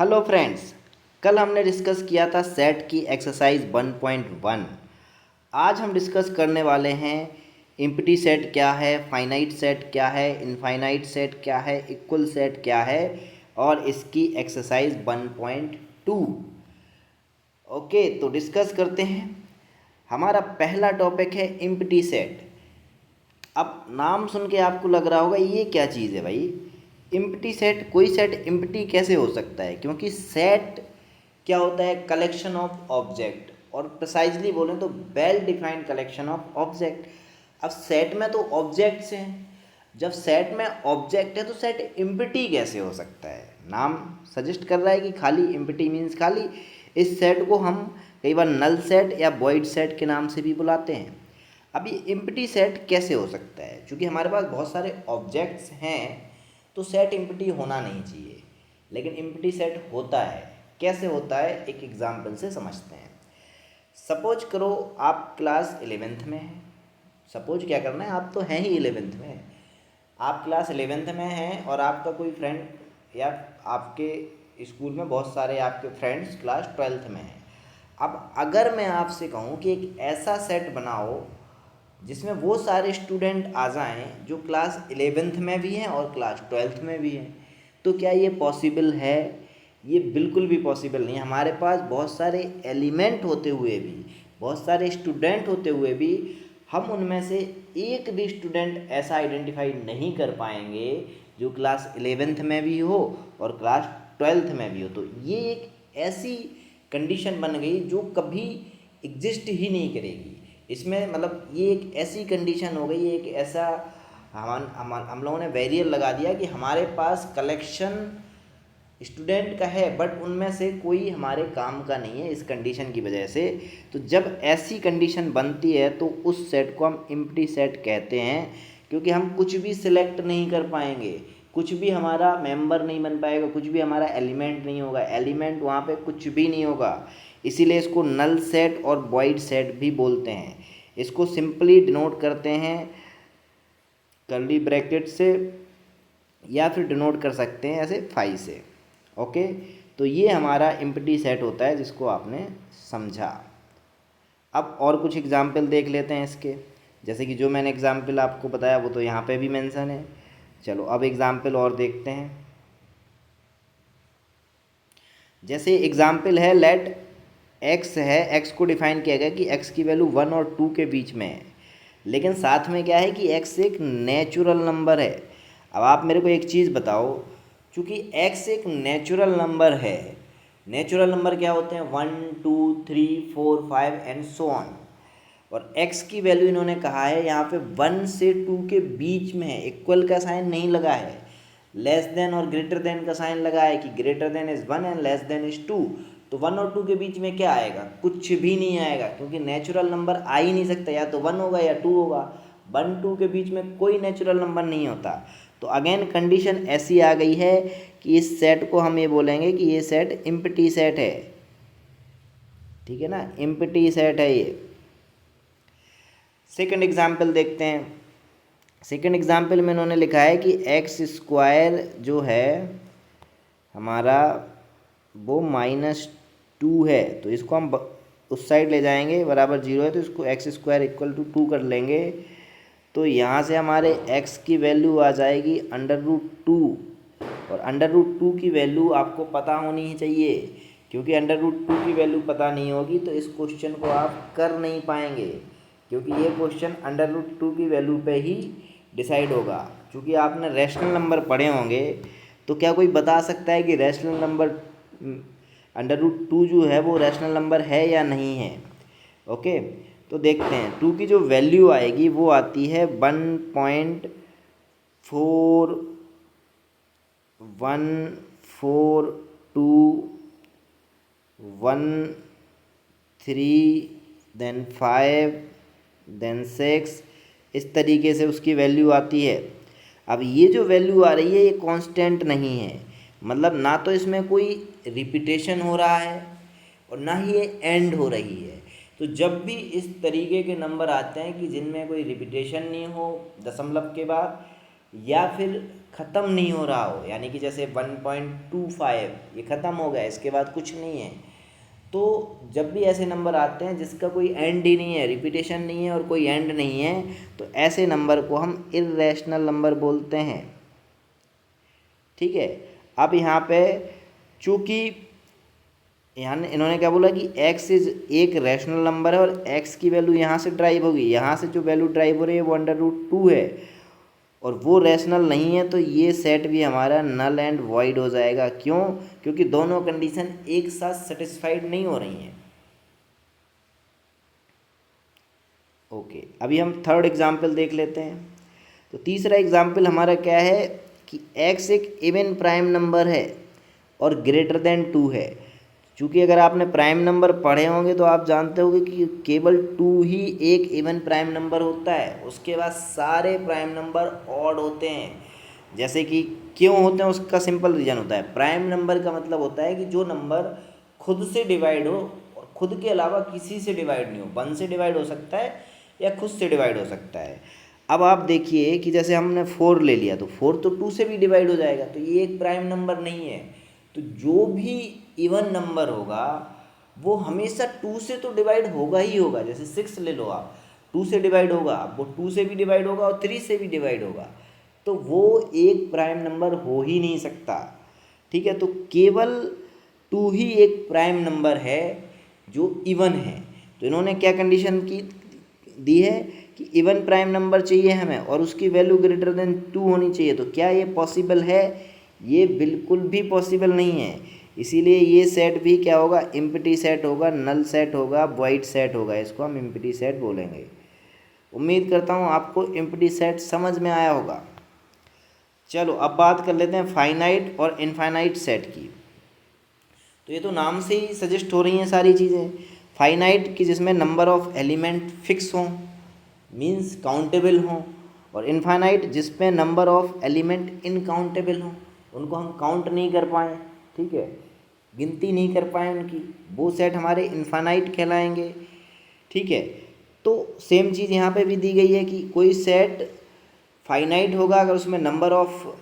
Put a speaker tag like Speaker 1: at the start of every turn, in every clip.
Speaker 1: Hello friends, कल हमने discuss किया था सेट की एक्सरसाइज 1.1। आज हम डिस्कस करने वाले हैं एम्प्टी सेट क्या है, फाइनाइट सेट क्या है, इनफाइनाइट सेट क्या है, इक्वल सेट क्या है और इसकी एक्सरसाइज 1.2। ओके, तो डिस्कस करते हैं। हमारा पहला टॉपिक है एम्प्टी सेट। अब नाम सुन के आपको लग रहा होगा ये क्या चीज़ है भाई। एम्प्टी सेट, कोई सेट एम्प्टी कैसे हो सकता है? क्योंकि सेट क्या होता है? कलेक्शन ऑफ ऑब्जेक्ट, और प्रिसाइजली बोलें तो well defined collection of object. अब सेट में तो ऑब्जेक्ट्स हैं, जब सेट में ऑब्जेक्ट है तो सेट एम्प्टी कैसे हो सकता है? नाम सजेस्ट कर रहा है कि खाली, एम्प्टी मीन्स खाली। इस सेट को हम कई बार नल सेट या वॉइड सेट के नाम से भी बुलाते हैं। अब ये एम्प्टी सेट कैसे हो सकता है? क्योंकि हमारे पास बहुत सारे ऑब्जेक्ट्स हैं तो सेट एम्प्टी होना नहीं चाहिए, लेकिन एम्प्टी सेट होता है। कैसे होता है, एक एग्जाम्पल से समझते हैं। सपोज करो आप क्लास 11th में हैं। सपोज क्या करना है, आप तो हैं ही 11th में। आप क्लास 11th में हैं और आपका कोई फ्रेंड, या आपके स्कूल में बहुत सारे आपके फ्रेंड्स क्लास 12th में हैं। अब अगर मैं आपसे कहूँ कि एक ऐसा सेट बनाओ जिसमें वो सारे स्टूडेंट आ जाएं जो क्लास 11th में भी हैं और क्लास 12th में भी हैं, तो क्या ये पॉसिबल है? ये बिल्कुल भी पॉसिबल नहीं। हमारे पास बहुत सारे एलिमेंट होते हुए भी, बहुत सारे स्टूडेंट होते हुए भी, हम उनमें से एक भी स्टूडेंट ऐसा आइडेंटिफाई नहीं कर पाएंगे जो क्लास 11th में भी हो और क्लास 12th में भी हो। तो ये एक ऐसी कंडीशन बन गई जो कभी एग्जिस्ट ही नहीं करेगी। इसमें मतलब ये एक ऐसी कंडीशन हो गई, एक ऐसा हम लोगों ने बैरियर लगा दिया कि हमारे पास कलेक्शन स्टूडेंट का है बट उनमें से कोई हमारे काम का नहीं है इस कंडीशन की वजह से। तो जब ऐसी कंडीशन बनती है तो उस सेट को हम एम्प्टी सेट कहते हैं, क्योंकि हम कुछ भी सिलेक्ट नहीं कर पाएंगे, कुछ भी हमारा मेंबर नहीं बन पाएगा, कुछ भी हमारा एलिमेंट नहीं होगा, एलिमेंट वहाँ पे कुछ भी नहीं होगा। इसीलिए इसको नल सेट और वॉइड सेट भी बोलते हैं। इसको सिंपली डिनोट करते हैं कर्ली ब्रैकेट से, या फिर डिनोट कर सकते हैं ऐसे फाई से। ओके, तो ये हमारा एम्प्टी सेट होता है जिसको आपने समझा। अब और कुछ एग्जाम्पल देख लेते हैं इसके। जैसे कि जो मैंने एग्जाम्पल आपको बताया वो तो यहाँ पे भी मेंशन है। चलो अब एग्जाम्पल और देखते हैं। जैसे एग्जाम्पल है, लेट एक्स है, एक्स को डिफाइन किया गया कि एक्स की वैल्यू 1 और 2 के बीच में है, लेकिन साथ में क्या है कि एक्स एक नेचुरल नंबर है। अब आप मेरे को एक चीज़ बताओ, चूँकि एक्स एक नेचुरल नंबर है, नेचुरल नंबर क्या होते हैं? 1 2 3 4 5 एंड सो ऑन। और x की वैल्यू इन्होंने कहा है यहाँ पे 1 से 2 के बीच में है, इक्वल का साइन नहीं लगा है, लेस देन और ग्रेटर देन का साइन लगा है कि greater than is 1 and less than is 2। तो 1 और 2 के बीच में क्या आएगा? कुछ भी नहीं आएगा, क्योंकि नेचुरल नंबर आ ही नहीं सकता, या तो 1 होगा या 2 होगा। 1 2 के बीच में कोई नेचुरल नंबर नहीं होता। तो अगेन कंडीशन ऐसी आ गई है कि इस सेट को हम ये बोलेंगे कि ये सेट एम्प्टी सेट है। ठीक है ना, एम्प्टी सेट है ये। सेकंड एग्जाम्पल देखते हैं। सेकंड एग्जाम्पल में इन्होंने लिखा है कि एक्स स्क्वायर जो है हमारा वो -2 है, तो इसको हम उस साइड ले जाएंगे, बराबर 0 है तो इसको एक्स स्क्वायर इक्वल टू 2 कर लेंगे। तो यहाँ से हमारे x की वैल्यू आ जाएगी √2, और √2 की वैल्यू आपको पता होनी ही चाहिए, क्योंकि √2 की वैल्यू पता नहीं होगी तो इस क्वेश्चन को आप कर नहीं पाएंगे, क्योंकि ये क्वेश्चन √2 की वैल्यू पे ही डिसाइड होगा। क्योंकि आपने रैशनल नंबर पढ़े होंगे, तो क्या कोई बता सकता है कि रैशनल नंबर √2 जो है वो रैशनल नंबर है या नहीं है? ओके, तो देखते हैं। 2 की जो वैल्यू आएगी वो आती है 1.14213 देन 5 देन 6, इस तरीके से उसकी वैल्यू आती है। अब ये जो वैल्यू आ रही है ये कांस्टेंट नहीं है, मतलब ना तो इसमें कोई रिपीटेशन हो रहा है और ना ही ये एंड हो रही है। तो जब भी इस तरीके के नंबर आते हैं कि जिनमें कोई रिपीटेशन नहीं हो दशमलव के बाद, या फिर ख़त्म नहीं हो रहा हो, यानी कि जैसे 1.25 ये ख़त्म हो गया, इसके बाद कुछ नहीं है। तो जब भी ऐसे नंबर आते हैं जिसका कोई एंड ही नहीं है, रिपीटेशन नहीं है और कोई एंड नहीं है, तो ऐसे नंबर को हम इर्रेशनल नंबर बोलते हैं। ठीक है, अब यहाँ पे चूँकि यहाँ इन्होंने क्या बोला कि x एक रैशनल नंबर है और x की वैल्यू यहाँ से ड्राइव होगी, यहाँ से जो वैल्यू ड्राइव हो रही है वो √2 है और वो रैशनल नहीं है, तो ये सेट भी हमारा नल एंड वॉइड हो जाएगा। क्यों? क्योंकि दोनों कंडीशन एक साथ सेटिस्फाइड नहीं हो रही हैं। ओके, अभी हम थर्ड एग्जाम्पल देख लेते हैं। तो तीसरा एग्जाम्पल हमारा क्या है कि x एक इवन प्राइम नंबर है और ग्रेटर देन 2 है। क्योंकि अगर आपने प्राइम नंबर पढ़े होंगे तो आप जानते होंगे कि केवल 2 ही एक इवन प्राइम नंबर होता है, उसके बाद सारे प्राइम नंबर ऑड होते हैं। जैसे कि क्यों होते हैं, उसका सिंपल रीज़न होता है। प्राइम नंबर का मतलब होता है कि जो नंबर खुद से डिवाइड हो और खुद के अलावा किसी से डिवाइड नहीं हो। 1 से डिवाइड हो सकता है या खुद से डिवाइड हो सकता है। अब आप देखिए कि जैसे हमने 4 ले लिया, तो 4 तो 2 से भी डिवाइड हो जाएगा, तो ये एक प्राइम नंबर नहीं है। तो जो भी इवन नंबर होगा वो हमेशा 2 से तो डिवाइड होगा ही होगा। जैसे 6 ले लो आप, 2 से डिवाइड होगा, वो 2 से भी डिवाइड होगा और 3 से भी डिवाइड होगा, तो वो एक प्राइम नंबर हो ही नहीं सकता। ठीक है, तो केवल 2 ही एक प्राइम नंबर है जो इवन है। तो इन्होंने क्या कंडीशन की दी है कि इवन प्राइम नंबर चाहिए हमें और उसकी वैल्यू ग्रेटर देन 2 होनी चाहिए। तो क्या ये पॉसिबल है? ये बिल्कुल भी पॉसिबल नहीं है। इसीलिए ये सेट भी क्या होगा? एम्प्टी सेट होगा, नल सेट होगा, वॉइड सेट होगा। इसको हम एम्प्टी सेट बोलेंगे। उम्मीद करता हूँ आपको एम्प्टी सेट समझ में आया होगा। चलो अब बात कर लेते हैं फाइनाइट और इनफाइनाइट सेट की। तो ये तो नाम से ही सजेस्ट हो रही हैं सारी चीज़ें। फाइनाइट की जिसमें नंबर ऑफ एलिमेंट फिक्स हों, मीन्स काउंटेबल हों, और इनफाइनाइट जिसमें नंबर ऑफ एलिमेंट इनकाउंटेबल हों, उनको हम काउंट नहीं कर पाएँ। ठीक है, गिनती नहीं कर पाएँ उनकी, वो सेट हमारे इनफाइनाइट कहलाएंगे। ठीक है, तो सेम चीज़ यहाँ पे भी दी गई है कि कोई सेट फाइनाइट होगा अगर उसमें नंबर ऑफ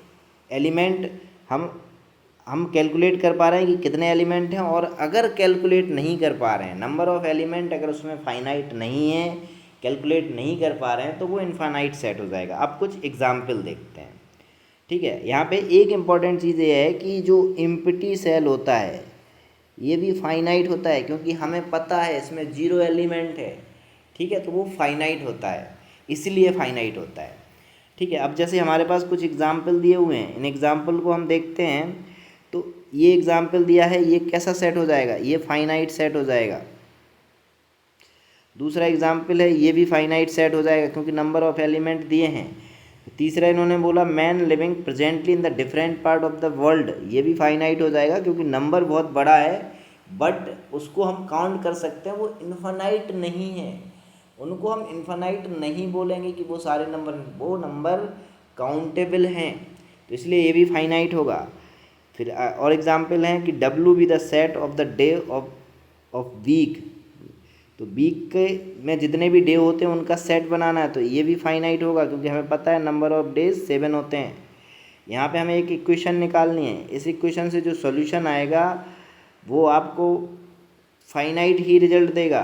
Speaker 1: एलिमेंट हम कैलकुलेट कर पा रहे हैं कि कितने एलिमेंट हैं, और अगर कैलकुलेट नहीं कर पा रहे हैं, नंबर ऑफ एलिमेंट अगर उसमें फाइनाइट नहीं है, कैलकुलेट नहीं कर पा रहे हैं, तो वो इनफाइनाइट सेट हो जाएगा। अब कुछ एग्जाम्पल देखते हैं। ठीक है, यहाँ पे एक इम्पॉर्टेंट चीज़ ये है कि जो एम्प्टी सेल होता है ये भी फाइनाइट होता है, क्योंकि हमें पता है इसमें 0 एलिमेंट है। ठीक है, तो वो फाइनाइट होता है, इसलिए फाइनाइट होता है। ठीक है, अब जैसे हमारे पास कुछ एग्जाम्पल दिए हुए हैं, इन एग्जाम्पल को हम देखते हैं। तो ये एग्जाम्पल दिया है, ये कैसा सेट हो जाएगा? ये फाइनाइट सेट हो जाएगा। दूसरा एग्जाम्पल है, ये भी फाइनाइट सेट हो जाएगा क्योंकि नंबर ऑफ एलिमेंट दिए हैं। तीसरा इन्होंने बोला man living presently in the different part of the world, ये भी फाइनाइट हो जाएगा क्योंकि नंबर बहुत बड़ा है, बट उसको हम काउंट कर सकते हैं, वो इन्फानाइट नहीं है। उनको हम इन्फानाइट नहीं बोलेंगे कि वो सारे नंबर, वो नंबर काउंटेबल हैं, तो इसलिए ये भी फाइनाइट होगा। फिर और एग्जाम्पल हैं कि W B the set of the day of week, तो वीक के में जितने भी डे होते हैं उनका सेट बनाना है, तो ये भी फाइनाइट होगा क्योंकि हमें पता है नंबर ऑफ डेज 7 होते हैं। यहाँ पे हमें एक इक्वेशन निकालनी है, इस इक्वेशन से जो सॉल्यूशन आएगा वो आपको फाइनाइट ही रिजल्ट देगा,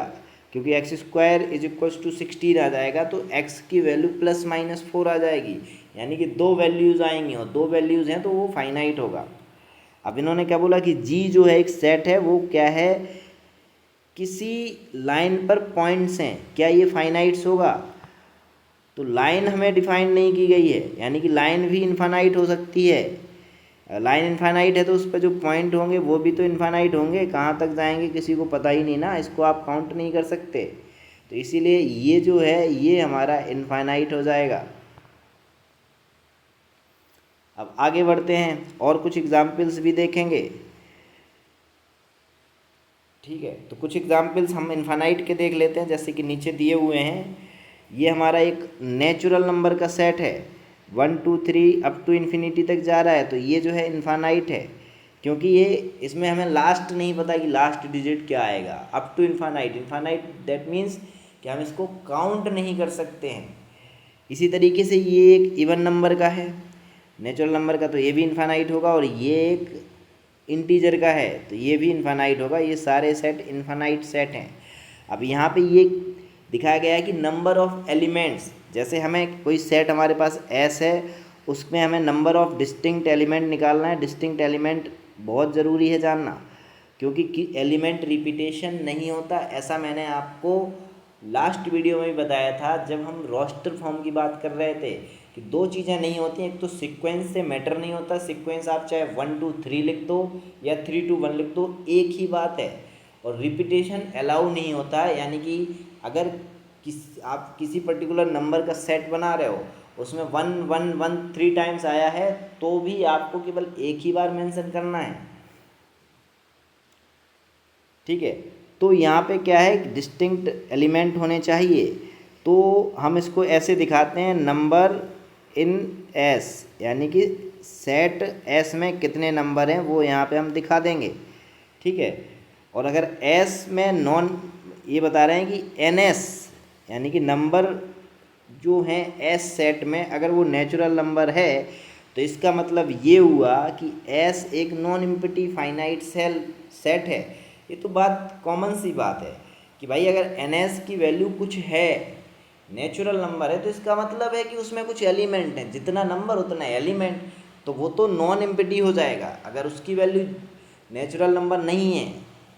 Speaker 1: क्योंकि x² = 16 आ जाएगा, तो x की वैल्यू ±4 आ जाएगी, यानी कि 2 वैल्यूज़ आएंगी और 2 वैल्यूज़ हैं तो वो फाइनाइट होगा। अब इन्होंने क्या बोला कि g जो है एक सेट है, वो क्या है? किसी लाइन पर पॉइंट्स हैं, क्या ये फाइनाइट्स होगा? तो लाइन हमें डिफाइन नहीं की गई है, यानी कि लाइन भी इनफाइनाइट हो सकती है। लाइन इनफाइनाइट है तो उस पर जो पॉइंट होंगे वो भी तो इनफाइनाइट होंगे, कहाँ तक जाएंगे किसी को पता ही नहीं ना, इसको आप काउंट नहीं कर सकते, तो इसीलिए ये जो है ये हमारा इनफाइनाइट हो जाएगा। अब आगे बढ़ते हैं और कुछ एग्जाम्पल्स भी देखेंगे। ठीक है, तो कुछ एग्जाम्पल्स हम इनफाइनाइट के देख लेते हैं, जैसे कि नीचे दिए हुए हैं। ये हमारा एक नेचुरल नंबर का सेट है, 1 2 3 अप टू इन्फिनिटी तक जा रहा है, तो ये जो है इनफाइनाइट है, क्योंकि ये इसमें हमें लास्ट नहीं पता कि लास्ट डिजिट क्या आएगा। Up to infinite, infinite that means कि हम इसको काउंट नहीं कर सकते हैं। इसी तरीके से ये एक इवन नंबर का है, नेचुरल नंबर का तो ये भी इनफाइनाइट होगा, और ये एक इंटीजर का है तो ये भी इनफाइनाइट होगा। ये सारे सेट इनफाइनाइट सेट हैं। अब यहाँ पे ये दिखाया गया है कि नंबर ऑफ एलिमेंट्स, जैसे हमें कोई सेट हमारे पास एस है, उसमें हमें नंबर ऑफ डिस्टिंक्ट एलिमेंट निकालना है। डिस्टिंक्ट एलिमेंट बहुत ज़रूरी है जानना, क्योंकि एलिमेंट रिपीटेशन नहीं होता। ऐसा मैंने आपको लास्ट वीडियो में भी बताया था जब हम रोस्टर फॉर्म की बात कर रहे थे कि दो चीज़ें नहीं होती। एक तो सीक्वेंस से मैटर नहीं होता, सीक्वेंस आप चाहे 1 2 3 लिख दो या 3 2 1 लिख दो, एक ही बात है। और रिपीटेशन अलाउ नहीं होता है, यानी कि अगर आप किसी पर्टिकुलर नंबर का सेट बना रहे हो, उसमें 1 1 1 3 टाइम्स आया है, तो भी आपको केवल एक ही बार मेंशन करना है। ठीक है, तो यहाँ पे क्या है, डिस्टिंक्ट एलिमेंट होने चाहिए। तो हम इसको ऐसे दिखाते हैं, नंबर इन एस, यानी कि सेट एस में कितने नंबर हैं वो यहाँ पे हम दिखा देंगे। ठीक है, और अगर एस में नॉन, ये बता रहे हैं कि एन एस, यानी कि नंबर जो हैं एस सेट में अगर वो नेचुरल नंबर है, तो इसका मतलब ये हुआ कि एस एक नॉन एम्प्टी फाइनाइट सेट है। ये तो बात कॉमन सी बात है कि भाई अगर एन एस की वैल्यू कुछ है, नेचुरल नंबर है, तो इसका मतलब है कि उसमें कुछ एलिमेंट हैं, जितना नंबर उतना एलिमेंट, तो वो तो नॉन एम्प्टी हो जाएगा। अगर उसकी वैल्यू नेचुरल नंबर नहीं है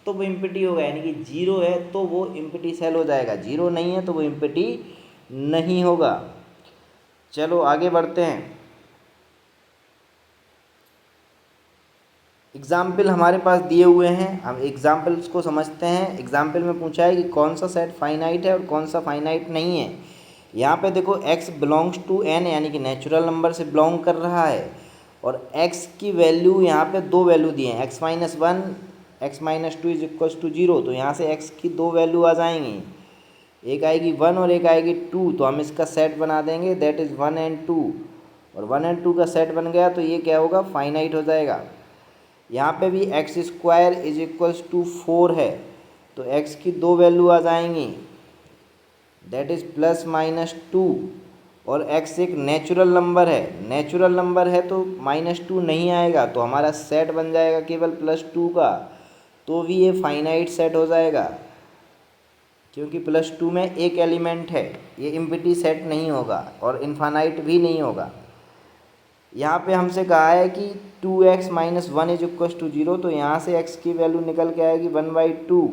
Speaker 1: तो वो एम्प्टी होगा, यानी कि जीरो है तो वो एम्प्टी सेल हो जाएगा, जीरो नहीं है तो वो एम्प्टी नहीं होगा। चलो आगे बढ़ते हैं। एग्जाम्पल हमारे पास दिए हुए हैं, हम एग्जाम्पल्स को समझते हैं। एग्जाम्पल में पूछा है कि कौन सा सेट फाइनाइट है और कौन सा फाइनाइट नहीं है। यहाँ पे देखो x बिलोंग्स टू n, यानी कि नेचुरल नंबर से बिलोंग कर रहा है, और x की वैल्यू यहाँ पे दो वैल्यू दिए हैं, x minus one, x minus two is equals to zero. तो यहाँ से x की दो वैल्यू आ जाएंगी, एक आएगी 1 और एक आएगी 2। तो हम इसका सेट बना देंगे, दैट इज़ 1 एंड 2, और 1 एंड 2 का सेट बन गया तो ये क्या होगा, फाइनाइट हो जाएगा। यहाँ पे भी x square is equals to 4 है, तो x की दो वैल्यू आ जाएंगी, दैट इज़ प्लस माइनस 2, और x एक नेचुरल नंबर है, नेचुरल नंबर है तो माइनस 2 नहीं आएगा, तो हमारा सेट बन जाएगा केवल प्लस 2 का, तो भी ये फाइनाइट सेट हो जाएगा, क्योंकि प्लस 2 में एक एलिमेंट है। ये एम्प्टी सेट नहीं होगा और इनफाइनाइट भी नहीं होगा। यहाँ पे हमसे कहा है कि 2x minus one is equal to zero, तो यहाँ से x की वैल्यू निकल के आएगी 1/2।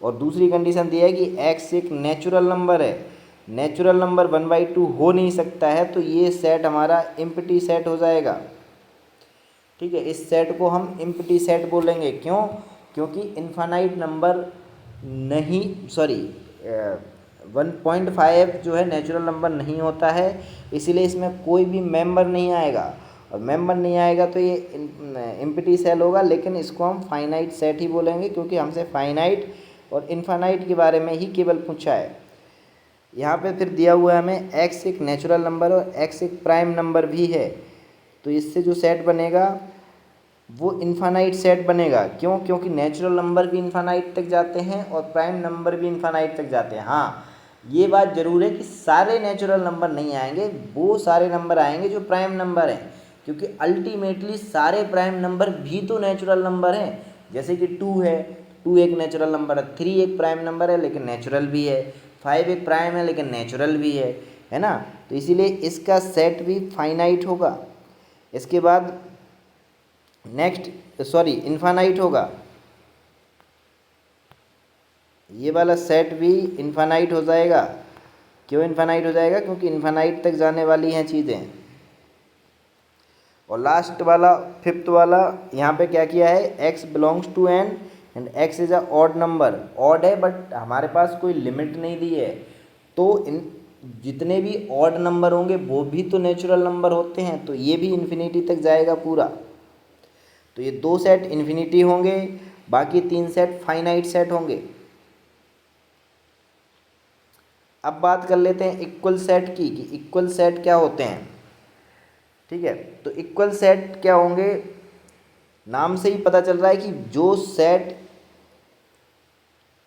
Speaker 1: और दूसरी कंडीशन दी है कि x एक नेचुरल नंबर है, नेचुरल नंबर 1/2 हो नहीं सकता है, तो ये सेट हमारा एम्प्टी सेट हो जाएगा। ठीक है, इस सेट को हम एम्प्टी सेट बोलेंगे। क्यों? क्योंकि इनफाइनाइट नंबर नहीं, सॉरी 1.5 जो है नेचुरल नंबर नहीं होता है, इसीलिए इसमें कोई भी मेंबर नहीं आएगा, और मेंबर नहीं आएगा तो ये एम्प्टी सेल होगा। लेकिन इसको हम फाइनाइट सेट ही बोलेंगे, क्योंकि हमसे फाइनाइट और इनफाइनाइट के बारे में ही केवल पूछा है। यहाँ पे फिर दिया हुआ है हमें x एक नेचुरल नंबर और x एक प्राइम नंबर भी है, तो इससे जो सेट बनेगा वो इनफाइनाइट सेट बनेगा। क्यों? क्योंकि नेचुरल नंबर भी इनफाइनाइट तक जाते हैं और प्राइम नंबर भी इनफाइनाइट तक जाते हैं। हाँ, ये बात ज़रूर है कि सारे नेचुरल नंबर नहीं आएंगे, वो सारे नंबर आएंगे जो प्राइम नंबर हैं, क्योंकि अल्टीमेटली सारे प्राइम नंबर भी तो नेचुरल नंबर हैं। जैसे कि 2 है, 2 एक नेचुरल नंबर है, 3 एक प्राइम नंबर है लेकिन नेचुरल भी है, 5 एक प्राइम है लेकिन नेचुरल भी है ना। तो इसीलिए इसका सेट भी फाइनाइट होगा। इसके बाद नेक्स्ट, सॉरी इनफाइनाइट होगा, ये वाला सेट भी इनफाइनाइट हो जाएगा। क्यों इनफाइनाइट हो जाएगा? क्योंकि इनफाइनाइट तक जाने वाली हैं चीज़ें। और लास्ट वाला, फिफ्थ वाला, यहाँ पे क्या किया है, x belongs to n and x is a odd number. Odd है बट हमारे पास कोई लिमिट नहीं दी है, तो इन जितने भी ऑड नंबर होंगे वो भी तो नेचुरल नंबर होते हैं, तो ये भी इन्फिनिटी तक जाएगा पूरा। तो ये दो सेट इन्फिनिटी होंगे, बाकी तीन सेट फाइनाइट सेट होंगे। अब बात कर लेते हैं इक्वल सेट की, कि इक्वल सेट क्या होते हैं। ठीक है, तो इक्वल सेट क्या होंगे, नाम से ही पता चल रहा है कि जो सेट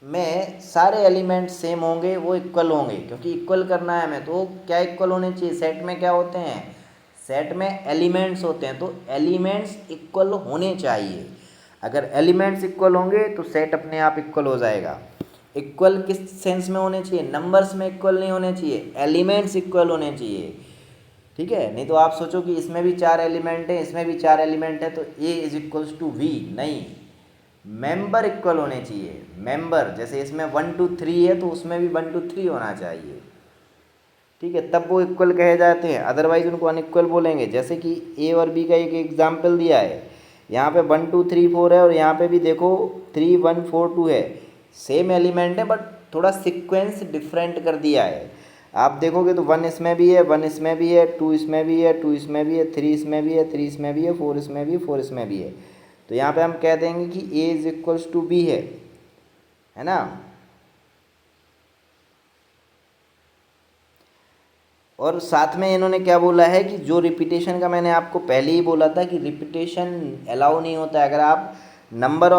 Speaker 1: में सारे एलिमेंट सेम होंगे वो इक्वल होंगे, क्योंकि इक्वल करना है हमें, तो क्या इक्वल होने चाहिए। सेट में क्या होते हैं, सेट में एलिमेंट्स होते हैं, तो एलिमेंट्स इक्वल होने चाहिए। अगर एलिमेंट्स इक्वल होंगे तो सेट अपने आप इक्वल हो जाएगा। इक्वल किस सेंस में होने चाहिए? नंबर्स में इक्वल नहीं होने चाहिए, एलिमेंट्स इक्वल होने चाहिए, ठीक है। नहीं तो आप सोचो कि इसमें भी 4 एलिमेंट है, इसमें भी 4 एलिमेंट है, तो A is equals to we, नहीं, मेंबर इक्वल होने चाहिए। मेंबर जैसे इसमें 1 2 3 है तो उसमें भी 1 2 3 होना चाहिए, ठीक है, तब वो इक्वल कहे जाते हैं, अदरवाइज उनको अनइक्वल बोलेंगे। जैसे कि ए और बी का एक एग्जाम्पल दिया है, यहाँ पे 1 2 3 4 है और यहाँ पे भी देखो 3 1 4 2 है, सेम एलिमेंट है बट थोड़ा सीक्वेंस डिफरेंट कर दिया है। आप देखोगे तो 1 इसमें भी है, 1 इसमें भी है, 2 इसमें भी है, 2 इसमें भी है, 3 इसमें भी है, 3 इसमें भी है, 4 इसमें भी है, 4 इसमें भी है। तो यहाँ पे हम कह देंगे कि ए इज इक्वल्स टू बी है ना। और साथ में इन्होंने क्या बोला है कि जो रिपीटेशन का मैंने आपको पहले ही बोला था कि रिपीटेशन अलाउ नहीं होता है। अगर आप नंबर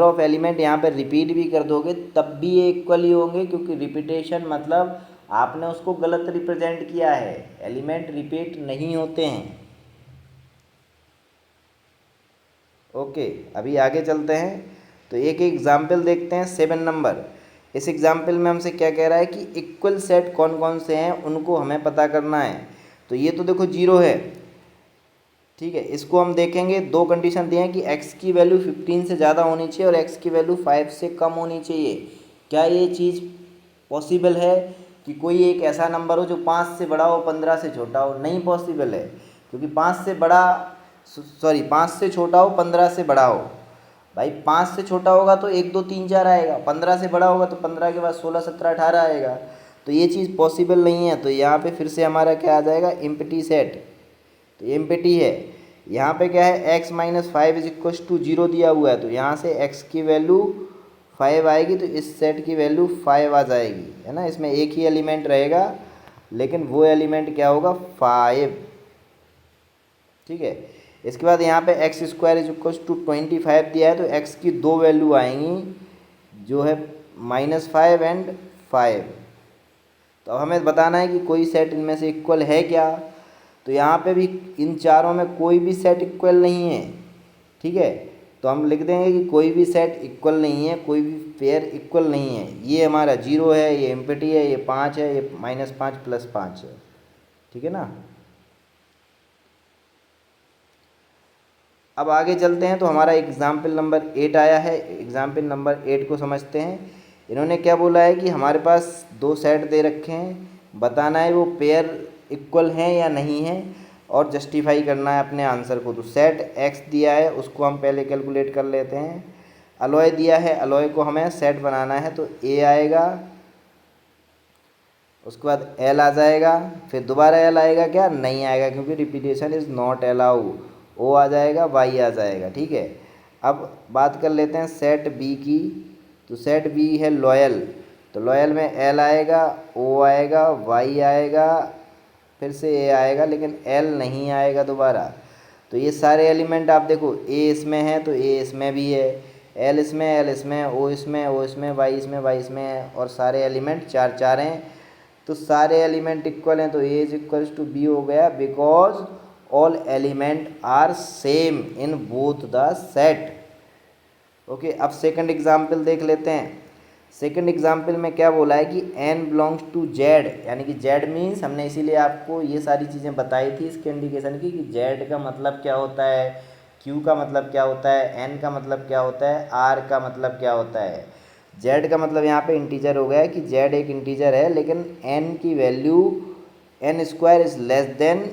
Speaker 1: ऑफ एलिमेंट यहाँ पे रिपीट भी कर दोगे तब भी ये इक्वल ही होंगे, क्योंकि रिपीटेशन मतलब आपने उसको गलत रिप्रेजेंट किया है, एलिमेंट रिपीट नहीं होते हैं। ओके, अभी आगे चलते हैं तो एक एग्जाम्पल देखते हैं 7 नंबर। इस एग्जाम्पल में हमसे क्या कह रहा है कि इक्वल सेट कौन कौन से हैं उनको हमें पता करना है। तो ये तो देखो 0 है, ठीक है, इसको हम देखेंगे, दो कंडीशन दिए हैं कि x की वैल्यू 15 से ज़्यादा होनी चाहिए और x की वैल्यू 5 से कम होनी चाहिए। क्या ये चीज़ पॉसिबल है कि कोई एक ऐसा नंबर हो जो 5 से बड़ा हो 15 से छोटा हो? नहीं पॉसिबल है, क्योंकि 5 से बड़ा, सॉरी 5 से छोटा हो 15 से बड़ा हो। भाई 5 से छोटा होगा तो 1 2 3 4 आएगा, 15 से बड़ा होगा तो 15 के बाद 16 17 18 आएगा। तो ये चीज़ पॉसिबल नहीं है। तो यहाँ पे फिर से हमारा क्या आ जाएगा? Empty set. तो ये एम्प्टी है। यहाँ पे क्या है? x minus 5 is equal to 0 दिया हुआ है, तो यहाँ से x की वैल्यू 5 आएगी, तो इस सेट की वैल्यू 5 आ जाएगी, है ना। इसमें एक ही एलिमेंट रहेगा लेकिन वो एलिमेंट क्या होगा? 5, ठीक है। इसके बाद यहाँ पे x square is equal to 25 दिया है, तो x की दो वैल्यू आएंगी जो है -5 एंड 5। तो हमें बताना है कि कोई सेट इनमें से इक्वल है क्या। तो यहाँ पे भी इन चारों में कोई भी सेट इक्वल नहीं है, ठीक है। तो हम लिख देंगे कि कोई भी सेट इक्वल नहीं है, कोई भी पेयर इक्वल नहीं है। ये हमारा 0 है, ये एम्प्टी है, ये 5 है, ये -5 + 5 है, ठीक है ना। अब आगे चलते हैं तो हमारा एग्जाम्पल नंबर 8 आया है। एग्जाम्पल नंबर 8 को समझते हैं। इन्होंने क्या बोला है कि हमारे पास दो सेट दे रखे हैं, बताना है वो पेयर इक्वल हैं या नहीं है और जस्टिफाई करना है अपने आंसर को। तो सेट एक्स दिया है, उसको हम पहले कैलकुलेट कर लेते हैं। अलॉय दिया है, अलॉय को हमें सेट बनाना है, तो ए आएगा, उसके बाद एल आ जाएगा, फिर दोबारा एल आएगा क्या? नहीं आएगा, क्योंकि रिपीटेशन इज़ नॉट अलाउ। ओ आ जाएगा, वाई आ जाएगा, ठीक है। अब बात कर लेते हैं सेट बी की। तो सेट बी है लॉयल, तो लॉयल में एल आएगा, ओ आएगा, वाई आएगा, फिर से ए आएगा, लेकिन एल नहीं आएगा दोबारा। तो ये सारे एलिमेंट आप देखो, ए इसमें है तो ए इसमें भी है, एल इसमें, एल इसमें, ओ इसमें, ओ इसमें, वाई इसमें, वाई इसमें है, और सारे एलिमेंट 4 4 हैं। तो सारे एलिमेंट इक्वल हैं, तो A is equals to B हो गया, because all element are same in both the set. Okay, अब सेकंड एग्जाम्पल देख लेते हैं। सेकंड एग्जाम्पल में क्या बोला है कि n बिलोंग्स टू z, यानी कि z मीन्स, हमने इसीलिए आपको ये सारी चीज़ें बताई थी इसके इंडिकेशन की, कि z का मतलब क्या होता है, q का मतलब क्या होता है, n का मतलब क्या होता है, r का मतलब क्या होता है। z का मतलब यहाँ पे इंटीजर हो गया है कि z एक इंटीजर है, लेकिन n की value n² is less than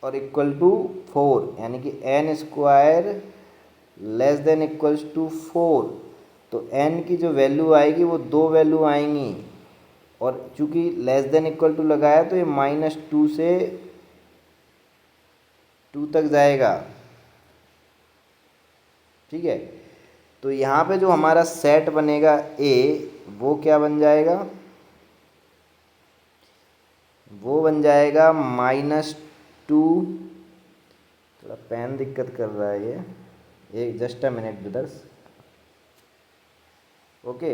Speaker 1: और इक्वल टू 4, यानी कि n² less than equals to 4। तो n की जो वैल्यू आएगी वो दो वैल्यू आएंगी, और चूंकि लेस देन इक्वल टू लगाया तो ये -2 से 2 तक जाएगा, ठीक है। तो यहाँ पे जो हमारा सेट बनेगा ए, वो क्या बन जाएगा? वो बन जाएगा -2, थोड़ा पेन दिक्कत कर रहा है ये, एक just a minute brothers. Okay,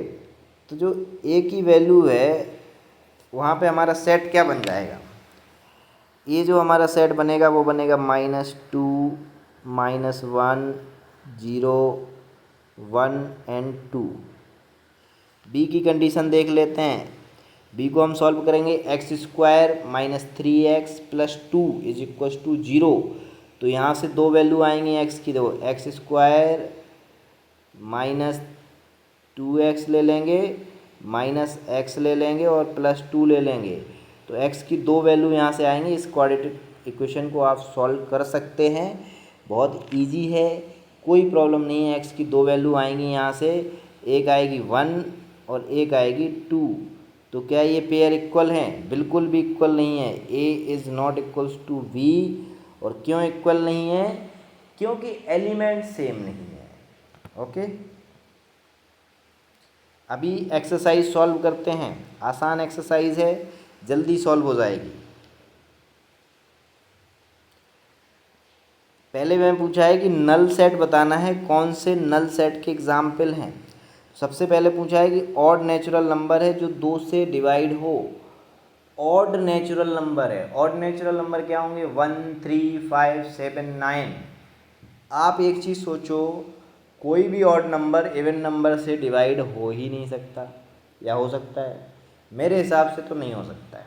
Speaker 1: तो जो ए की वैल्यू है वहाँ पे हमारा सेट क्या बन जाएगा? ये जो हमारा सेट बनेगा वो बनेगा -2 -1 0 1 एंड 2। बी की कंडीशन देख लेते हैं। बी को हम सॉल्व करेंगे, x² -3x + 2 = 0। तो यहाँ से दो वैल्यू आएंगी x की, देखो x² -2x ले लेंगे, -x ले लेंगे और +2 ले लेंगे। तो x की दो वैल्यू यहाँ से आएंगी। इस क्वाड्रेटिक इक्वेशन को आप सॉल्व कर सकते हैं, बहुत इजी है, कोई प्रॉब्लम नहीं है। x की दो वैल्यू आएंगी यहाँ से, एक आएगी 1 और एक आएगी 2। तो क्या ये पेयर इक्वल हैं? बिल्कुल भी इक्वल नहीं है। a is not equals to b। और क्यों इक्वल नहीं है? क्योंकि एलिमेंट सेम नहीं है। ओके, अभी एक्सरसाइज सॉल्व करते हैं। आसान एक्सरसाइज है, जल्दी सॉल्व हो जाएगी। पहले मैं पूछा है कि नल सेट बताना है, कौन से नल सेट के एग्जाम्पल हैं। सबसे पहले पूछा है कि ऑड नेचुरल नंबर है जो 2 से डिवाइड हो। ऑड नेचुरल नंबर है। ऑड नेचुरल नंबर क्या होंगे? 1 3 5 7 9। आप एक चीज़ सोचो, कोई भी ऑड नंबर इवन नंबर से डिवाइड हो ही नहीं सकता, या हो सकता है? मेरे हिसाब से तो नहीं हो सकता है,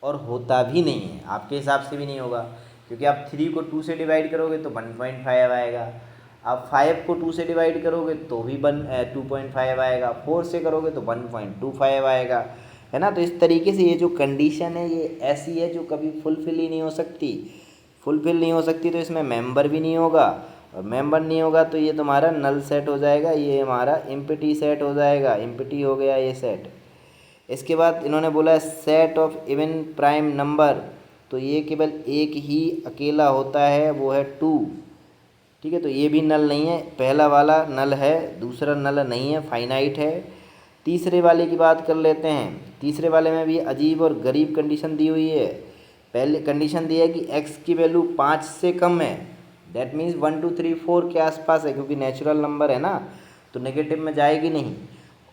Speaker 1: और होता भी नहीं है। आपके हिसाब से भी नहीं होगा, क्योंकि आप 3 को 2 से डिवाइड करोगे तो 1.5 आएगा। आप 5 को 2 से डिवाइड करोगे तो भी 2.5 आएगा। 4 से करोगे तो 1.25 आएगा, है ना। तो इस तरीके से ये जो कंडीशन है ये ऐसी है जो कभी फुलफ़िल ही नहीं हो सकती। फुलफ़िल नहीं हो सकती तो इसमें मेंबर भी नहीं होगा, और मेंबर नहीं होगा तो ये तुम्हारा नल सेट हो जाएगा, ये हमारा एम्प्टी सेट हो जाएगा। एम्प्टी हो गया ये सेट। इसके बाद इन्होंने बोला है set of even prime number, तो ये केवल एक ही अकेला होता है, वो है 2। ठीक है, तो ये भी नल नहीं है। पहला वाला नल है, दूसरा नल नहीं है, फाइनाइट है। तीसरे वाले की बात कर लेते हैं। तीसरे वाले में भी अजीब और गरीब कंडीशन दी हुई है। पहले कंडीशन दी है कि x की वैल्यू 5 से कम है, दैट मीन्स 1 2 3 4 के आसपास है, क्योंकि नेचुरल नंबर है ना, तो नेगेटिव में जाएगी नहीं।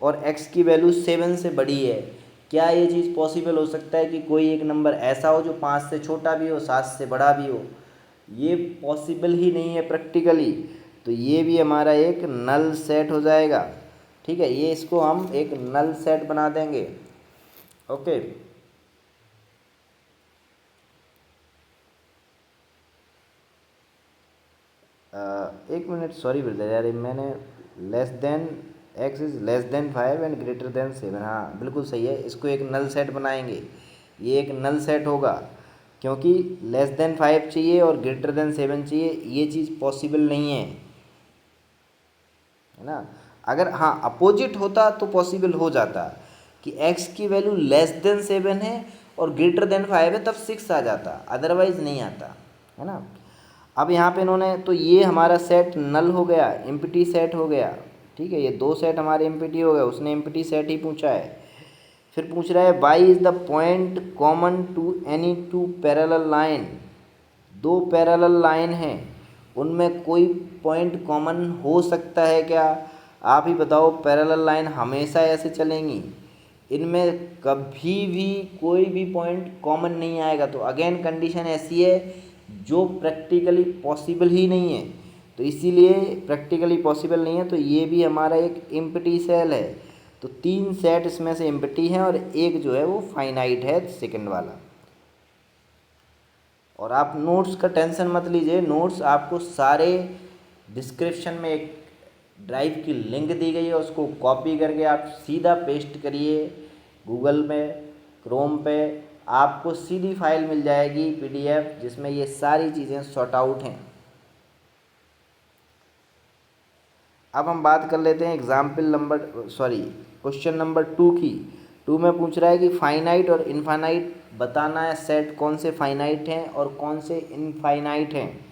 Speaker 1: और x की वैल्यू 7 से बड़ी है। क्या ये चीज़ पॉसिबल हो सकता है कि कोई एक नंबर ऐसा हो जो 5 से छोटा भी हो, 7 से बड़ा भी हो? ये पॉसिबल ही नहीं है प्रैक्टिकली। तो ये भी हमारा एक नल सेट हो जाएगा। ठीक है, ये इसको हम एक नल सेट बना देंगे। ओके, एक मिनट, सॉरी ब्रदर यार, मैंने less than x is less than 5 and greater than 7, हाँ बिल्कुल सही है। इसको एक नल सेट बनाएंगे, ये एक नल सेट होगा, क्योंकि लेस देन 5 चाहिए और ग्रेटर देन 7 चाहिए। ये चीज़ पॉसिबल नहीं है ना। अगर हाँ अपोजिट होता तो पॉसिबल हो जाता कि x की वैल्यू लेस देन 7 है और ग्रेटर देन 5 है, तब 6 आ जाता, अदरवाइज नहीं आता, है ना। अब यहाँ पे इन्होंने, तो ये हमारा सेट नल हो गया, एम्प्टी सेट हो गया। ठीक है, ये दो सेट हमारे एम्प्टी हो गए, उसने एम्प्टी सेट ही पूछा है। फिर पूछ रहा है by is the point common to any two parallel line. दो पैरेलल लाइन हैं, उनमें कोई पॉइंट कॉमन हो सकता है क्या? आप ही बताओ, पैरेलल लाइन हमेशा ऐसे चलेंगी, इनमें कभी भी कोई भी पॉइंट कॉमन नहीं आएगा। तो अगेन कंडीशन ऐसी है जो प्रैक्टिकली पॉसिबल ही नहीं है। तो इसीलिए प्रैक्टिकली पॉसिबल नहीं है, तो ये भी हमारा एक एम्प्टी सेल है। तो 3 सेट इसमें से एम्प्टी हैं और एक जो है वो फाइनाइट है, सेकंड वाला। और आप नोट्स का टेंशन मत लीजिए, नोट्स आपको सारे डिस्क्रिप्शन में एक ड्राइव की लिंक दी गई है, उसको कॉपी करके आप सीधा पेस्ट करिए गूगल में, क्रोम पे, आपको सीधी फाइल मिल जाएगी PDF, जिसमें ये सारी चीज़ें सॉर्ट आउट हैं। अब हम बात कर लेते हैं example number, sorry, question number 2 की। 2 में पूछ रहा है कि फाइनाइट और इनफाइनाइट बताना है, सेट कौन से फाइनाइट हैं और कौन से इनफाइनाइट हैं।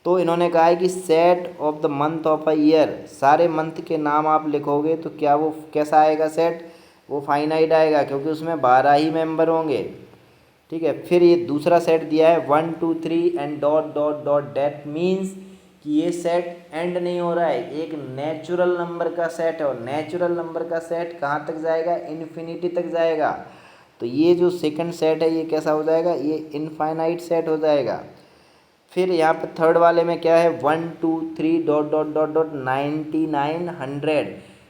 Speaker 1: तो इन्होंने कहा है कि set of the month of a year, सारे मंथ के नाम आप लिखोगे तो क्या वो कैसा आएगा सेट? वो फाइनाइट आएगा, क्योंकि उसमें 12 ही मेंबर होंगे। ठीक है, फिर ये दूसरा सेट दिया है 1 2 3 and dot dot dot, that means कि ये सेट एंड नहीं हो रहा है, एक नेचुरल नंबर का सेट है, और नेचुरल नंबर का सेट कहाँ तक जाएगा? इन्फिनिटी तक जाएगा। तो ये जो सेकंड सेट है ये कैसा हो जाएगा, ये इनफाइनाइट सेट हो जाएगा। फिर यहाँ पे थर्ड वाले में क्या है, 1 2 3 डॉट डॉट डॉट डॉट 99 100,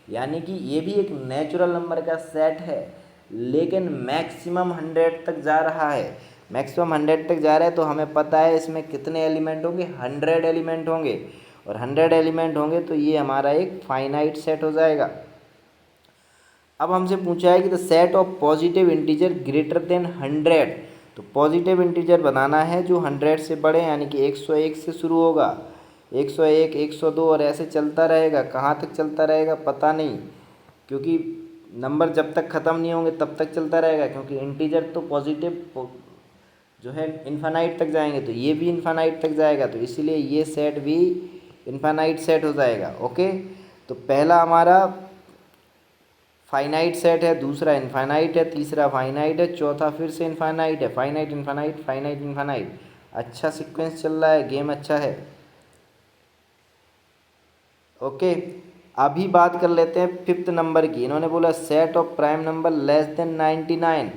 Speaker 1: यानी कि ये भी एक नेचुरल नंबर का सेट है, लेकिन मैक्सिमम 100 तक जा रहा है। मैक्सिमम 100 तक जा रहा है तो हमें पता है इसमें कितने एलिमेंट होंगे, 100 एलिमेंट होंगे, और 100 एलिमेंट होंगे तो ये हमारा एक फाइनाइट सेट हो जाएगा। अब हमसे पूछा है कि the set of positive integer greater than 100, तो पॉजिटिव इंटीजर बनाना है जो 100 से बड़े, यानी कि 101 से शुरू होगा, 101 102 और ऐसे चलता रहेगा। कहाँ तक चलता रहेगा पता नहीं, क्योंकि नंबर जब तक ख़त्म नहीं होंगे तब तक चलता रहेगा, क्योंकि इंटीजर तो पॉजिटिव जो है इन्फानाइट तक जाएंगे, तो ये भी इन्फानाइट तक जाएगा, तो इसीलिए ये सेट भी इन्फानाइट सेट हो जाएगा। ओके, तो पहला हमारा फाइनाइट सेट है, दूसरा इनफाइनाइट है, तीसरा फाइनाइट है, चौथा फिर से इनफाइनाइट है। फाइनाइट इनफाइनाइट फाइनाइट इनफाइनाइट, अच्छा सीक्वेंस चल रहा है, गेम अच्छा है। ओके, अभी बात कर लेते हैं फिफ्थ नंबर की। इन्होंने बोला set of prime number less than 99,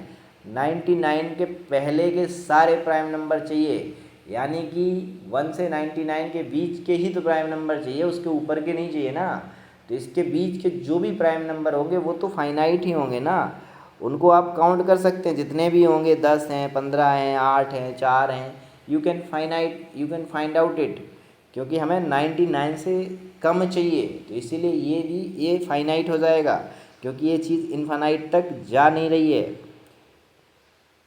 Speaker 1: 99 के पहले के सारे प्राइम नंबर चाहिए, यानी कि 1 से 99 के बीच के ही तो प्राइम नंबर चाहिए, उसके ऊपर के नहीं चाहिए ना। तो इसके बीच के जो भी प्राइम नंबर होंगे वो तो फाइनाइट ही होंगे ना, उनको आप काउंट कर सकते हैं, जितने भी होंगे, 10 हैं, 15 हैं, 8 हैं, 4 हैं, you can find out it, क्योंकि हमें 99 से कम चाहिए, तो इसीलिए ये भी ये फाइनाइट हो जाएगा, क्योंकि ये चीज़ इनफाइनाइट तक जा नहीं रही है।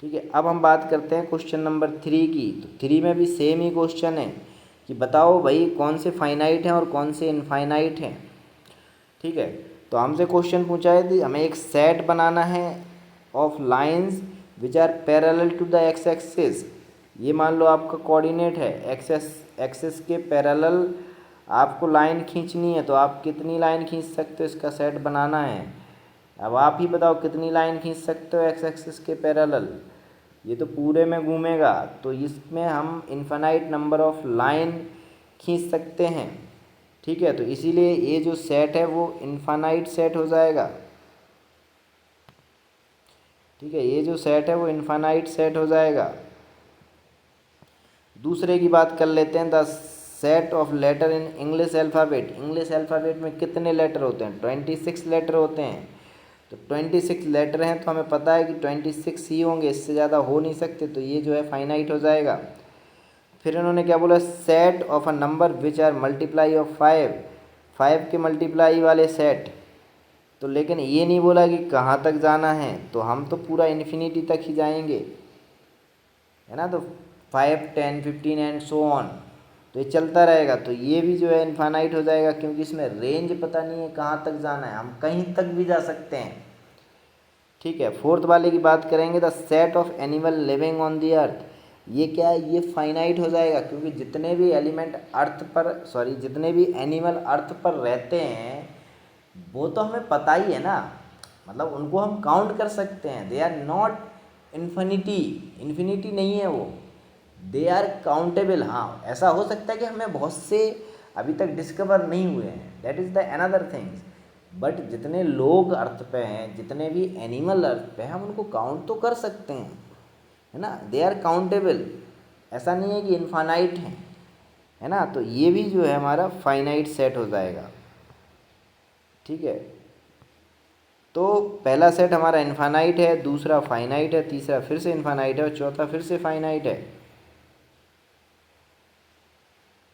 Speaker 1: ठीक है, अब हम बात करते हैं क्वेश्चन नंबर 3 की। तो 3 में भी सेम ही क्वेश्चन है कि बताओ भाई कौन से फाइनाइट हैं और कौन से इनफाइनाइट हैं। ठीक है, तो हमसे क्वेश्चन पूछा है कि हमें एक सेट बनाना है of lines which are parallel to the x axis. ये मान लो आपका कोऑर्डिनेट है, एक्सिस के पैरेलल आपको लाइन खींचनी है, तो आप कितनी लाइन खींच सकते हो, इसका सेट बनाना है। अब आप ही बताओ कितनी लाइन खींच सकते हो एक्स एक्सिस के पैरेलल, ये तो पूरे में घूमेगा, तो इसमें हम इन्फिनाइट नंबर ऑफ लाइन खींच सकते हैं। ठीक है, तो इसीलिए ये जो सेट है वो इन्फानाइट सेट हो जाएगा। ठीक है, ये जो सेट है वो इन्फानाइट सेट हो जाएगा। दूसरे की बात कर लेते हैं, the set of letter in English alphabet. English alphabet में कितने लेटर होते हैं, 26 लेटर होते हैं। तो 26 लेटर हैं तो हमें पता है कि 26 ही होंगे, इससे ज़्यादा हो नहीं सकते, तो ये जो है फाइनाइट हो जाएगा। फिर इन्होंने क्या बोला, set of a number which are multiply of 5, 5 के मल्टीप्लाई वाले सेट। तो लेकिन ये नहीं बोला कि कहाँ तक जाना है, तो हम तो पूरा इन्फिनिटी तक ही जाएंगे, है ना। तो 5 10 15 एंड सो ऑन, तो ये चलता रहेगा, तो ये भी जो है इनफाइनाइट हो जाएगा, क्योंकि इसमें रेंज पता नहीं है कहाँ तक जाना है, हम कहीं तक भी जा सकते हैं। ठीक है, फोर्थ वाले की बात करेंगे, the set of animal living on the earth. ये क्या है, ये फाइनाइट हो जाएगा, क्योंकि जितने भी एलिमेंट अर्थ पर जितने भी एनिमल अर्थ पर रहते हैं वो तो हमें पता ही है ना, मतलब उनको हम काउंट कर सकते हैं। They are not infinity, infinity नहीं है वो, दे आर काउंटेबल। हाँ, ऐसा हो सकता है कि हमें बहुत से अभी तक डिस्कवर नहीं हुए हैं, that is the another things, but जितने लोग अर्थ पे हैं, जितने भी एनिमल अर्थ पे हैं, हम उनको काउंट तो कर सकते हैं, है ना। दे आर काउंटेबल, ऐसा नहीं है कि इनफाइनाइट है ना। तो ये भी जो है हमारा फाइनाइट सेट हो जाएगा। ठीक है, तो पहला सेट हमारा इनफाइनाइट है, दूसरा फाइनाइट है, तीसरा फिर से इनफाइनाइट है और चौथा फिर से फाइनाइट है।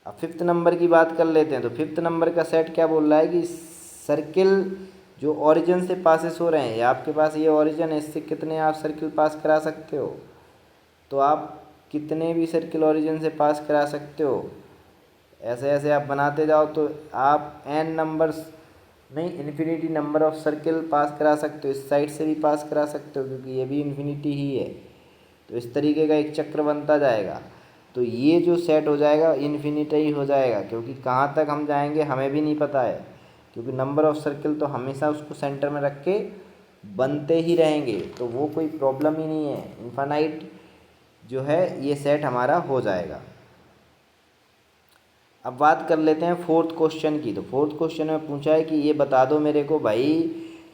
Speaker 1: अब फिफ्थ नंबर की बात कर लेते हैं। तो फिफ्थ नंबर का सेट क्या बोल रहा है कि सर्किल जो ओरिजिन से पासेस हो रहे हैं, या आपके पास ये ओरिजिन है, इससे कितने आप सर्किल पास करा सकते हो, तो आप कितने भी सर्किल ओरिजिन से पास करा सकते हो। ऐसे ऐसे आप बनाते जाओ तो आप n नंबर्स नहीं, इन्फिनिटी नंबर ऑफ सर्किल पास करा सकते हो। इस साइड से भी पास करा सकते हो, क्योंकि ये भी इन्फिनिटी ही है, तो इस तरीके का एक चक्र बनता जाएगा। तो ये जो सेट हो जाएगा इन्फिनिटी ही हो जाएगा, क्योंकि कहाँ तक हम जाएंगे हमें भी नहीं पता है, क्योंकि नंबर ऑफ़ सर्किल तो हमेशा उसको सेंटर में रख के बनते ही रहेंगे, तो वो कोई प्रॉब्लम ही नहीं है। इन्फानाइट जो है ये सेट हमारा हो जाएगा। अब बात कर लेते हैं फोर्थ क्वेश्चन की। तो फोर्थ क्वेश्चन में पूछा है कि ये बता दो मेरे को भाई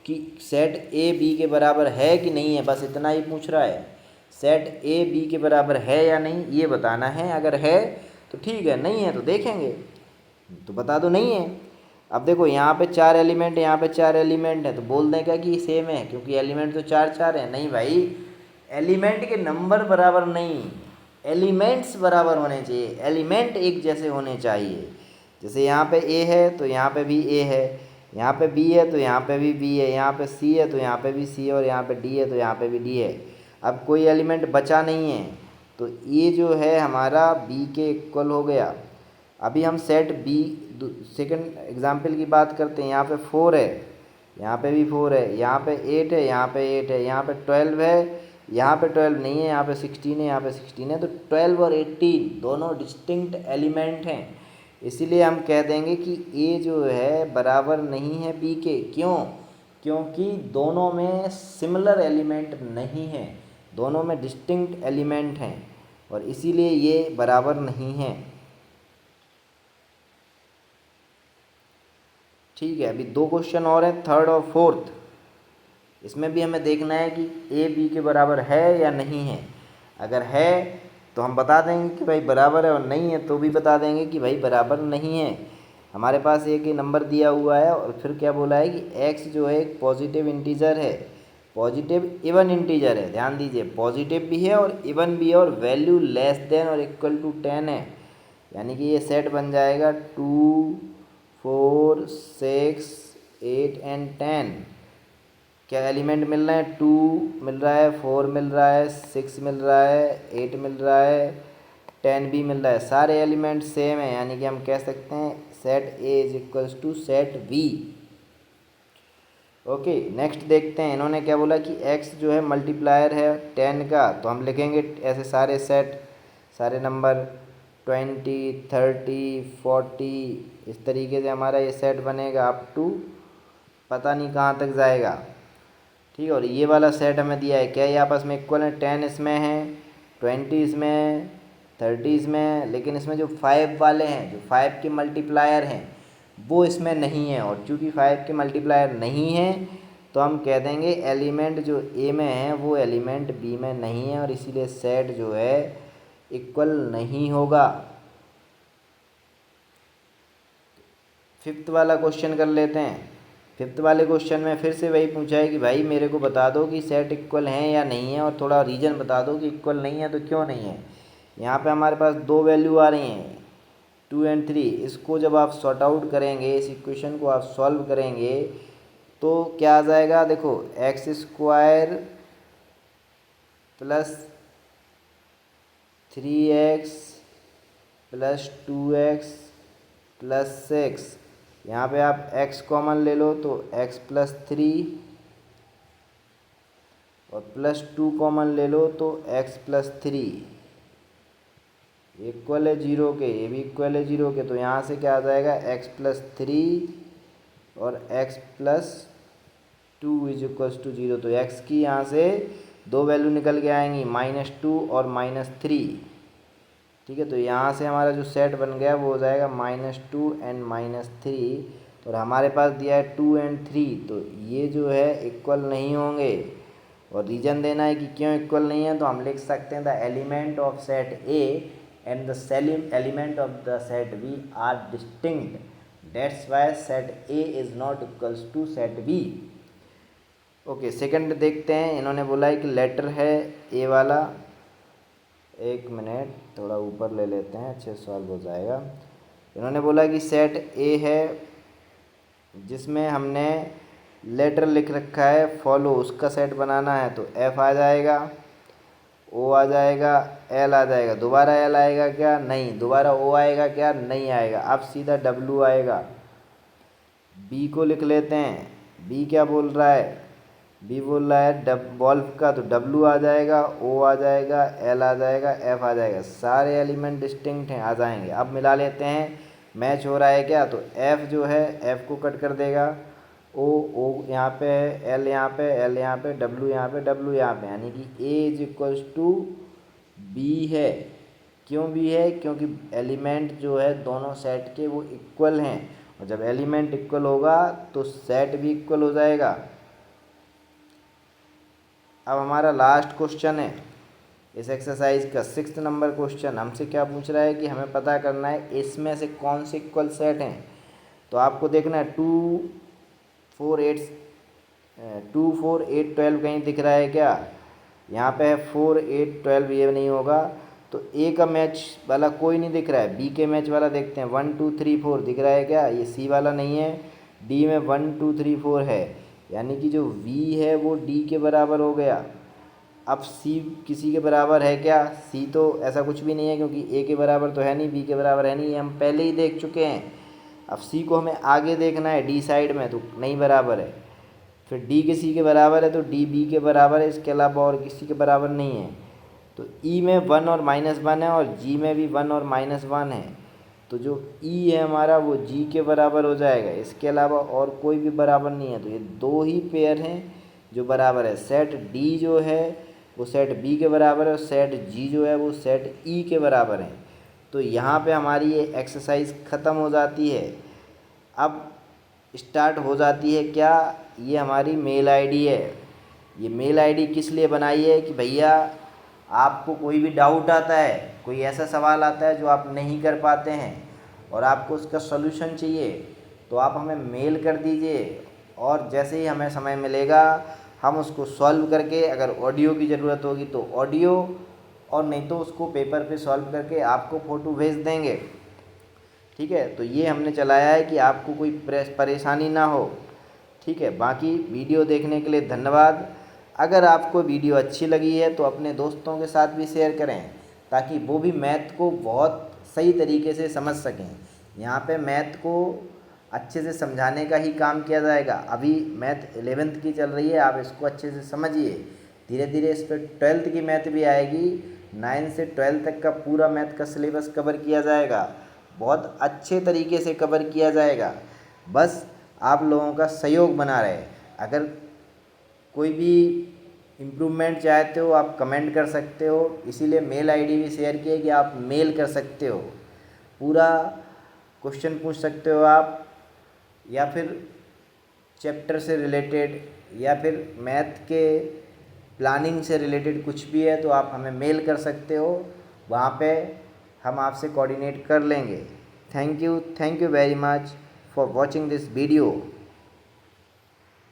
Speaker 1: कि सेट ए बी के बराबर है कि नहीं है, बस इतना ही पूछ रहा है। सेट ए बी के बराबर है या नहीं ये बताना है। अगर है तो ठीक है, नहीं है तो देखेंगे, तो बता दो नहीं है। अब देखो यहाँ पे 4 एलिमेंट है, यहाँ पे 4 एलिमेंट है, तो बोल दें क्या कि सेम है, क्योंकि एलिमेंट तो 4 4 है। नहीं भाई, एलिमेंट के नंबर बराबर नहीं, एलिमेंट्स बराबर होने चाहिए, एलिमेंट एक जैसे होने चाहिए। जैसे यहाँ पे ए है तो यहाँ पे भी ए है, यहाँ पे बी है तो यहाँ पे भी बी है, यहाँ पे सी है तो यहाँ पे भी सी है, और यहाँ पे डी है तो यहाँ पे भी डी है। अब कोई एलिमेंट बचा नहीं है, तो ये जो है हमारा बी के इक्वल हो गया। अभी हम सेट बी सेकंड एग्जाम्पल की बात करते हैं। यहाँ पे 4 है, यहाँ पे भी 4 है, यहाँ पे 8 है, यहाँ पे 8 है, यहाँ पे 12 है, यहाँ पे 12 नहीं है, यहाँ पे 16 है, यहाँ पे 16 है। तो 12 और 18 दोनों डिस्टिंक्ट एलिमेंट हैं, इसीलिए हम कह देंगे कि ए जो है बराबर नहीं है बी के। क्यों? क्योंकि दोनों में सिमिलर एलिमेंट नहीं है, दोनों में डिस्टिंक्ट एलिमेंट हैं, और इसीलिए ये बराबर नहीं है। ठीक है, अभी 2 क्वेश्चन और हैं, थर्ड और फोर्थ। इसमें भी हमें देखना है कि ए बी के बराबर है या नहीं है। अगर है तो हम बता देंगे कि भाई बराबर है, और नहीं है तो भी बता देंगे कि भाई बराबर नहीं है। हमारे पास एक नंबर दिया हुआ है, और फिर क्या बोला है कि एक्स जो है एक पॉजिटिव इंटीजर है, पॉजिटिव इवन इंटीजर है। ध्यान दीजिए, पॉजिटिव भी है और इवन भी है, और वैल्यू लेस देन और इक्वल टू 10 है। यानी कि ये सेट बन जाएगा 2 4 6 8 एंड 10। क्या एलिमेंट मिल रहे हैं? 2 मिल रहा है, 4 मिल रहा है, 6 मिल रहा है, 8 मिल रहा है, 10 भी मिल रहा है। सारे एलिमेंट सेम है, यानी कि हम कह सकते हैं set A is equals to set B. Okay, next देखते हैं। इन्होंने क्या बोला कि x जो है मल्टीप्लायर है 10 का, तो हम लिखेंगे ऐसे सारे सेट, सारे नंबर 20 30 40, इस तरीके से हमारा ये सेट बनेगा अप टू पता नहीं कहाँ तक जाएगा। ठीक है, और ये वाला सेट हमें दिया है, क्या ये आपस में इक्वल है? 10 इसमें है, 20 इसमें है, 30 इसमें है, लेकिन इसमें जो 5 वाले हैं, जो 5 के मल्टीप्लायर हैं, वो इसमें नहीं है। और चूँकि 5 के मल्टीप्लायर नहीं है, तो हम कह देंगे एलिमेंट जो ए में है वो एलिमेंट बी में नहीं है, और इसीलिए सेट जो है इक्वल नहीं होगा। फिफ्थ वाला क्वेश्चन कर लेते हैं। फिफ्थ वाले क्वेश्चन में फिर से वही पूछा है कि भाई मेरे को बता दो कि सेट इक्वल हैं या नहीं है, और थोड़ा रीज़न बता दो कि इक्वल नहीं है तो क्यों नहीं है। यहाँ पे हमारे पास 2 वैल्यू आ रही हैं 2 एंड 3। इसको जब आप सॉर्ट आउट करेंगे, इस इक्वेशन को आप सॉल्व करेंगे, तो क्या आ जाएगा? देखो, x square plus 3x plus 2x plus 6, यहाँ पे आप x कॉमन ले लो तो x प्लस 3, और प्लस 2 कॉमन ले लो तो x प्लस 3 इक्वल है 0 के, ये भी इक्वल है 0 के। तो यहाँ से क्या आ जाएगा? x प्लस 3 और x plus 2 is equals to 0। तो x की यहाँ से 2 वैल्यू निकल के आएंगी, -2 और -3। ठीक है, तो यहाँ से हमारा जो सेट बन गया वो हो जाएगा -2 एंड -3, और हमारे पास दिया है 2 एंड 3, तो ये जो है इक्वल नहीं होंगे। और रीज़न देना है कि क्यों इक्वल नहीं है, तो हम लिख सकते हैं the element of set A and the element of the set B are distinct, that's why set A is not equals to set B. Okay, second देखते हैं। इन्होंने बोला है कि लेटर है ए वाला, एक मिनट थोड़ा ऊपर ले लेते हैं, अच्छे सॉल्व हो जाएगा। इन्होंने बोला कि सेट ए है जिसमें हमने लेटर लिख रखा है फॉलो, उसका सेट बनाना है, तो एफ आ जाएगा, ओ आ जाएगा, एल आ जाएगा। दोबारा एल आएगा क्या? नहीं। दोबारा ओ आएगा क्या? नहीं आएगा। अब सीधा डब्लू आएगा। बी को लिख लेते हैं, बी क्या बोल रहा है? बी बोल रहा है वॉल्फ का, तो डब्लू आ जाएगा, ओ आ जाएगा, एल आ जाएगा, एफ आ जाएगा। सारे एलिमेंट डिस्टिंक्ट हैं, आ जाएंगे। अब मिला लेते हैं, मैच हो रहा है क्या? तो एफ जो है एफ को कट कर देगा, ओ यहाँ पे है, एल यहाँ पे, एल यहाँ पे, डब्लू यहाँ पे, डब्लू यहाँ पे, यानी कि ए इज इक्वल्स टू बी है। क्यों बी है? क्योंकि एलिमेंट जो है दोनों सेट के वो इक्वल हैं, और जब एलिमेंट इक्वल होगा तो सेट भी इक्वल हो जाएगा। अब हमारा लास्ट क्वेश्चन है इस एक्सरसाइज का 6th नंबर क्वेश्चन। हमसे क्या पूछ रहा है कि हमें पता करना है इसमें से कौन से इक्वल सेट हैं। तो आपको देखना है 2 4 8 2 4 8 12 कहीं दिख रहा है क्या? यहाँ पे है 4 8 12, ये नहीं होगा। तो ए का मैच वाला कोई नहीं दिख रहा है, बी के मैच वाला देखते हैं। 1 2 3 4 दिख रहा है क्या? ये सी वाला नहीं है, डी में 1 2 3 4 है, यानी कि जो वी है वो डी के बराबर हो गया। अब सी किसी के बराबर है क्या? सी तो ऐसा कुछ भी नहीं है, क्योंकि ए के बराबर तो है नहीं, बी के बराबर है नहीं, ये हम पहले ही देख चुके हैं। अब सी को हमें आगे देखना है, डी साइड में, तो नहीं बराबर है। फिर डी किसी के बराबर है तो डी बी के बराबर है, इसके अलावा और किसी के बराबर नहीं है। तो ई में 1 और -1 है और जी में भी 1 और -1 है। तो जो ई है हमारा वो जी के बराबर हो जाएगा, इसके अलावा और कोई भी बराबर नहीं है। तो ये दो ही पेयर हैं जो बराबर है। सेट डी जो है वो सेट बी के बराबर है और सेट जी जो है वो सेट ई के बराबर है। तो यहाँ पे हमारी ये एक्सरसाइज ख़त्म हो जाती है। अब स्टार्ट हो जाती है क्या? ये हमारी मेल आईडी है। ये मेल आईडी किस लिए बनाई है कि भैया आपको कोई भी डाउट आता है, कोई ऐसा सवाल आता है जो आप नहीं कर पाते हैं और आपको उसका सॉल्यूशन चाहिए, तो आप हमें मेल कर दीजिए और जैसे ही हमें समय मिलेगा हम उसको सॉल्व करके, अगर ऑडियो की ज़रूरत होगी तो ऑडियो, और नहीं तो उसको पेपर पे सॉल्व करके आपको फ़ोटो भेज देंगे। ठीक है, तो ये हमने चलाया है कि आपको कोई परेशानी ना हो। ठीक है, बाकी वीडियो देखने के लिए धन्यवाद। अगर आपको वीडियो अच्छी लगी है तो अपने दोस्तों के साथ भी शेयर करें, ताकि वो भी मैथ को बहुत सही तरीके से समझ सकें। यहाँ पे मैथ को अच्छे से समझाने का ही काम किया जाएगा। अभी मैथ 11th की चल रही है, आप इसको अच्छे से समझिए। धीरे धीरे इस पर 12th की मैथ भी आएगी, 9 से 12 तक का पूरा मैथ का सिलेबस कवर किया जाएगा, बहुत अच्छे तरीके से कवर किया जाएगा। बस आप लोगों का सहयोग बना रहे। अगर कोई भी इम्प्रूवमेंट चाहते हो आप कमेंट कर सकते हो, इसीलिए मेल आईडी भी शेयर किए कि आप मेल कर सकते हो, पूरा क्वेश्चन पूछ सकते हो आप, या फिर चैप्टर से रिलेटेड या फिर मैथ के प्लानिंग से रिलेटेड कुछ भी है तो आप हमें मेल कर सकते हो। वहाँ पे हम आपसे कोऑर्डिनेट कर लेंगे। Thank you very much for watching this video.